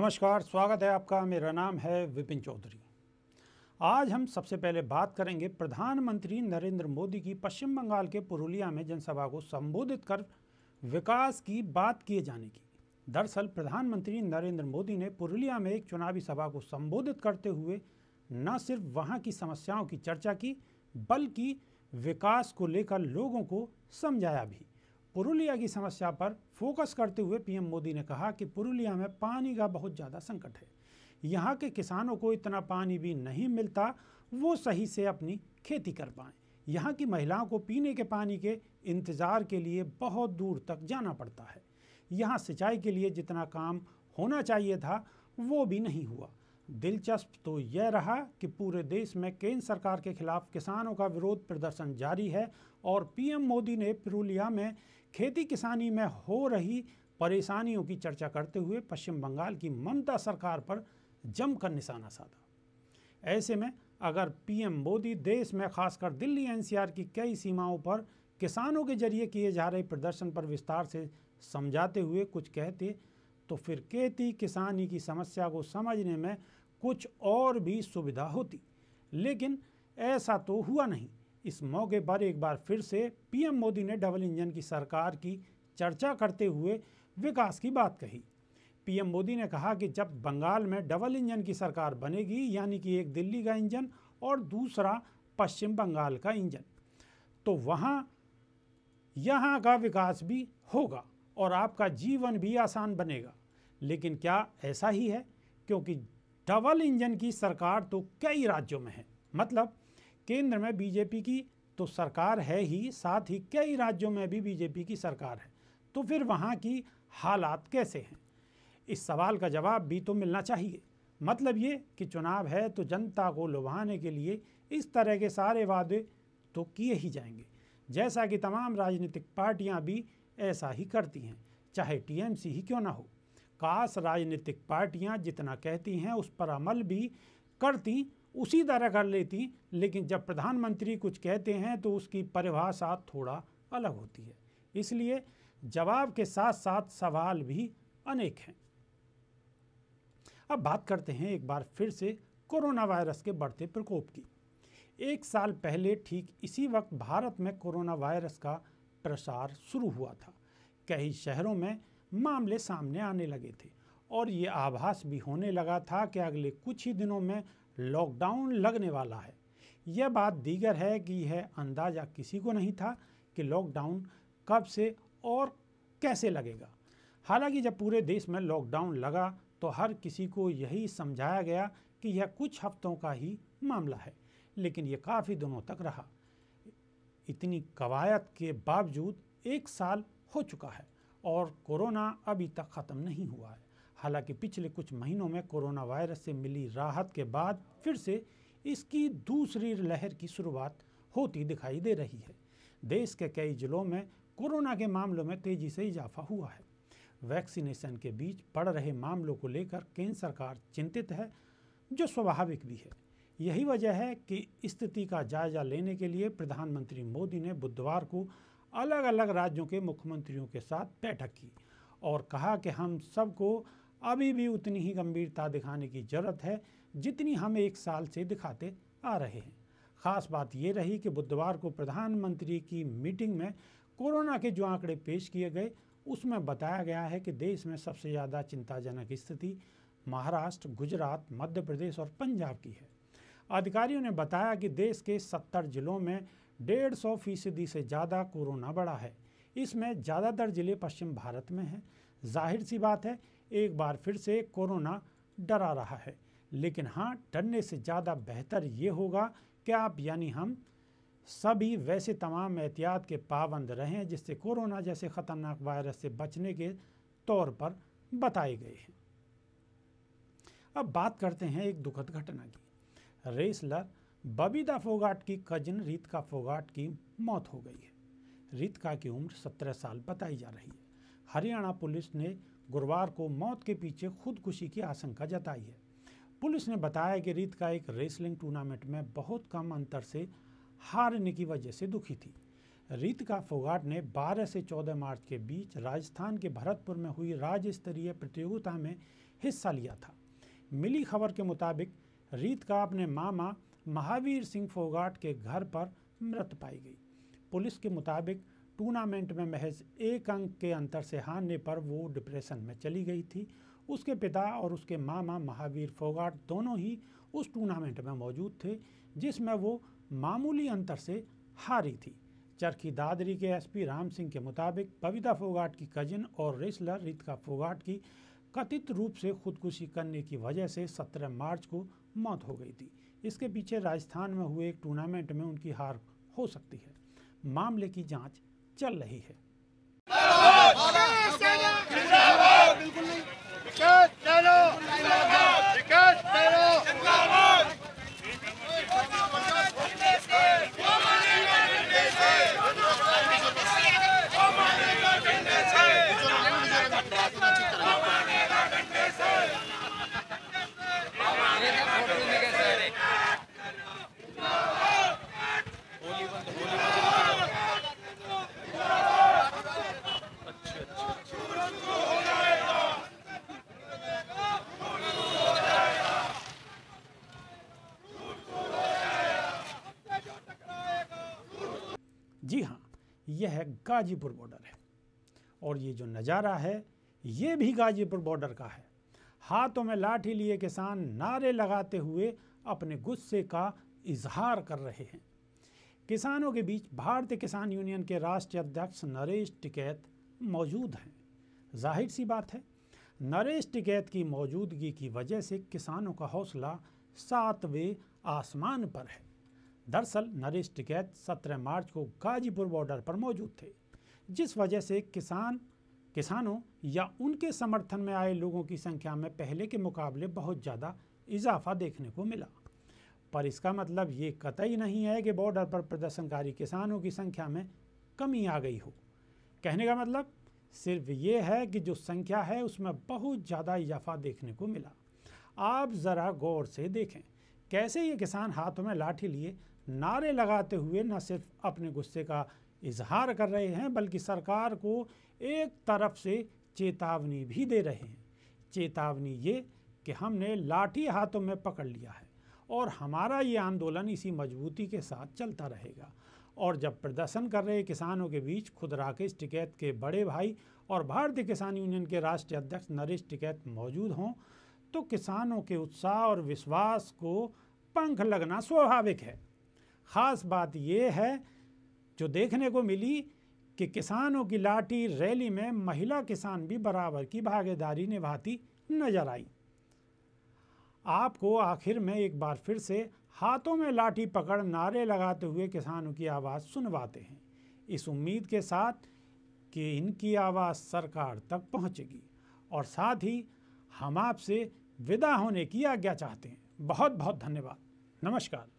नमस्कार, स्वागत है आपका। मेरा नाम है विपिन चौधरी। आज हम सबसे पहले बात करेंगे प्रधानमंत्री नरेंद्र मोदी की पश्चिम बंगाल के पुरुलिया में जनसभा को संबोधित कर विकास की बात किए जाने की। दरअसल प्रधानमंत्री नरेंद्र मोदी ने पुरुलिया में एक चुनावी सभा को संबोधित करते हुए न सिर्फ वहां की समस्याओं की चर्चा की, बल्कि विकास को लेकर लोगों को समझाया भी। पुरुलिया की समस्या पर फोकस करते हुए पीएम मोदी ने कहा कि पुरुलिया में पानी का बहुत ज़्यादा संकट है। यहाँ के किसानों को इतना पानी भी नहीं मिलता वो सही से अपनी खेती कर पाएँ। यहाँ की महिलाओं को पीने के पानी के इंतज़ार के लिए बहुत दूर तक जाना पड़ता है। यहाँ सिंचाई के लिए जितना काम होना चाहिए था वो भी नहीं हुआ। दिलचस्प तो यह रहा कि पूरे देश में केंद्र सरकार के खिलाफ किसानों का विरोध प्रदर्शन जारी है और पीएम मोदी ने पुरुलिया में खेती किसानी में हो रही परेशानियों की चर्चा करते हुए पश्चिम बंगाल की ममता सरकार पर जमकर निशाना साधा। ऐसे में अगर पीएम मोदी देश में खासकर दिल्ली एनसीआर की कई सीमाओं पर किसानों के जरिए किए जा रहे प्रदर्शन पर विस्तार से समझाते हुए कुछ कहते तो फिर खेती किसानी की समस्या को समझने में कुछ और भी सुविधा होती। लेकिन ऐसा तो हुआ नहीं। इस मौके पर एक बार फिर से पीएम मोदी ने डबल इंजन की सरकार की चर्चा करते हुए विकास की बात कही। पीएम मोदी ने कहा कि जब बंगाल में डबल इंजन की सरकार बनेगी, यानी कि एक दिल्ली का इंजन और दूसरा पश्चिम बंगाल का इंजन, तो यहाँ का विकास भी होगा और आपका जीवन भी आसान बनेगा। लेकिन क्या ऐसा ही है? क्योंकि डबल इंजन की सरकार तो कई राज्यों में है, मतलब केंद्र में बीजेपी की तो सरकार है ही, साथ ही कई राज्यों में भी बीजेपी की सरकार है। तो फिर वहाँ की हालात कैसे हैं? इस सवाल का जवाब भी तो मिलना चाहिए। मतलब ये कि चुनाव है तो जनता को लुभाने के लिए इस तरह के सारे वादे तो किए ही जाएंगे, जैसा कि तमाम राजनीतिक पार्टियां भी ऐसा ही करती हैं, चाहे टीएमसी ही क्यों ना हो। काश राजनीतिक पार्टियां जितना कहती हैं उस पर अमल भी करती, उसी तरह कर लेती। लेकिन जब प्रधानमंत्री कुछ कहते हैं तो उसकी परिभाषा थोड़ा अलग होती है। इसलिए जवाब के साथ साथ सवाल भी अनेक हैं। अब बात करते हैं एक बार फिर से कोरोना वायरस के बढ़ते प्रकोप की। एक साल पहले ठीक इसी वक्त भारत में कोरोना वायरस का प्रसार शुरू हुआ था। कई शहरों में मामले सामने आने लगे थे और ये आभास भी होने लगा था कि अगले कुछ ही दिनों में लॉकडाउन लगने वाला है। यह बात दीगर है कि यह अंदाज़ा किसी को नहीं था कि लॉकडाउन कब से और कैसे लगेगा। हालांकि जब पूरे देश में लॉकडाउन लगा तो हर किसी को यही समझाया गया कि यह कुछ हफ्तों का ही मामला है, लेकिन यह काफ़ी दिनों तक रहा। इतनी कवायद के बावजूद एक साल हो चुका है और कोरोना अभी तक ख़त्म नहीं हुआ है। हालांकि पिछले कुछ महीनों में कोरोना वायरस से मिली राहत के बाद फिर से इसकी दूसरी लहर की शुरुआत होती दिखाई दे रही है। देश के कई जिलों में कोरोना के मामलों में तेज़ी से इजाफा हुआ है। वैक्सीनेशन के बीच बढ़ रहे मामलों को लेकर केंद्र सरकार चिंतित है, जो स्वाभाविक भी है। यही वजह है कि स्थिति का जायजा लेने के लिए प्रधानमंत्री मोदी ने बुधवार को अलग अलग राज्यों के मुख्यमंत्रियों के साथ बैठक की और कहा कि हम सबको अभी भी उतनी ही गंभीरता दिखाने की जरूरत है जितनी हम एक साल से दिखाते आ रहे हैं। खास बात ये रही कि बुधवार को प्रधानमंत्री की मीटिंग में कोरोना के जो आंकड़े पेश किए गए उसमें बताया गया है कि देश में सबसे ज़्यादा चिंताजनक स्थिति महाराष्ट्र, गुजरात, मध्य प्रदेश और पंजाब की है। अधिकारियों ने बताया कि देश के 70 जिलों में 150% से ज़्यादा कोरोना बढ़ा है। इसमें ज़्यादातर जिले पश्चिम भारत में हैं। जाहिर सी बात है, एक बार फिर से कोरोना डरा रहा है। लेकिन हाँ, डरने से ज़्यादा बेहतर ये होगा कि आप यानी हम सभी वैसे तमाम एहतियात के पाबंद रहें जिससे कोरोना जैसे ख़तरनाक वायरस से बचने के तौर पर बताए गए हैं। अब बात करते हैं एक दुखद घटना की। रेसलर बबीता फोगाट की कजिन रितिका फोगाट की मौत हो गई है। रितिका की उम्र 17 साल बताई जा रही है। हरियाणा पुलिस ने गुरुवार को मौत के पीछे खुदकुशी की आशंका जताई है। पुलिस ने बताया कि रितिका एक रेसलिंग टूर्नामेंट में बहुत कम अंतर से हारने की वजह से दुखी थी। रितिका फोगाट ने 12 से 14 मार्च के बीच राजस्थान के भरतपुर में हुई राज्य स्तरीय प्रतियोगिता में हिस्सा लिया था। मिली खबर के मुताबिक रीतिका अपने मामा महावीर सिंह फोगाट के घर पर मृत पाई गई। पुलिस के मुताबिक टूर्नामेंट में महज 1 अंक के अंतर से हारने पर वो डिप्रेशन में चली गई थी। उसके पिता और उसके मामा महावीर फोगाट दोनों ही उस टूर्नामेंट में मौजूद थे जिसमें वो मामूली अंतर से हारी थी। चरखी दादरी के एसपी राम सिंह के मुताबिक बबीता फोगाट की कजिन और रेसलर रीतिका फोगाट की कथित रूप से खुदकुशी करने की वजह से 17 मार्च को मौत हो गई थी। इसके पीछे राजस्थान में हुए एक टूर्नामेंट में उनकी हार हो सकती है। मामले की जांच चल रही है। जी हाँ, यह गाजीपुर बॉर्डर है और ये जो नज़ारा है ये भी गाजीपुर बॉर्डर का है। हाथों में लाठी लिए किसान नारे लगाते हुए अपने गुस्से का इजहार कर रहे हैं। किसानों के बीच भारतीय किसान यूनियन के राष्ट्रीय अध्यक्ष नरेश टिकैत मौजूद हैं। जाहिर सी बात है, नरेश टिकैत की मौजूदगी की वजह से किसानों का हौसला 7वें आसमान पर है। दरअसल नरेश टिकैत 17 मार्च को गाजीपुर बॉर्डर पर मौजूद थे, जिस वजह से किसानों या उनके समर्थन में आए लोगों की संख्या में पहले के मुकाबले बहुत ज़्यादा इजाफा देखने को मिला। पर इसका मतलब ये कतई नहीं है कि बॉर्डर पर प्रदर्शनकारी किसानों की संख्या में कमी आ गई हो। कहने का मतलब सिर्फ ये है कि जो संख्या है उसमें बहुत ज़्यादा इजाफा देखने को मिला। आप ज़रा गौर से देखें कैसे ये किसान हाथों में लाठी लिए नारे लगाते हुए न सिर्फ अपने गुस्से का इजहार कर रहे हैं बल्कि सरकार को एक तरफ से चेतावनी भी दे रहे हैं। चेतावनी ये कि हमने लाठी हाथों में पकड़ लिया है और हमारा ये आंदोलन इसी मजबूती के साथ चलता रहेगा। और जब प्रदर्शन कर रहे किसानों के बीच खुद राकेश टिकैत के बड़े भाई और भारतीय किसान यूनियन के राष्ट्रीय अध्यक्ष नरेश टिकैत मौजूद हों तो किसानों के उत्साह और विश्वास को पंख लगना स्वाभाविक है। ख़ास बात यह है जो देखने को मिली कि किसानों की लाठी रैली में महिला किसान भी बराबर की भागीदारी निभाती नजर आई। आपको आखिर में एक बार फिर से हाथों में लाठी पकड़ नारे लगाते हुए किसानों की आवाज़ सुनवाते हैं, इस उम्मीद के साथ कि इनकी आवाज़ सरकार तक पहुंचेगी। और साथ ही हम आपसे विदा होने की आज्ञा चाहते हैं। बहुत बहुत धन्यवाद। नमस्कार।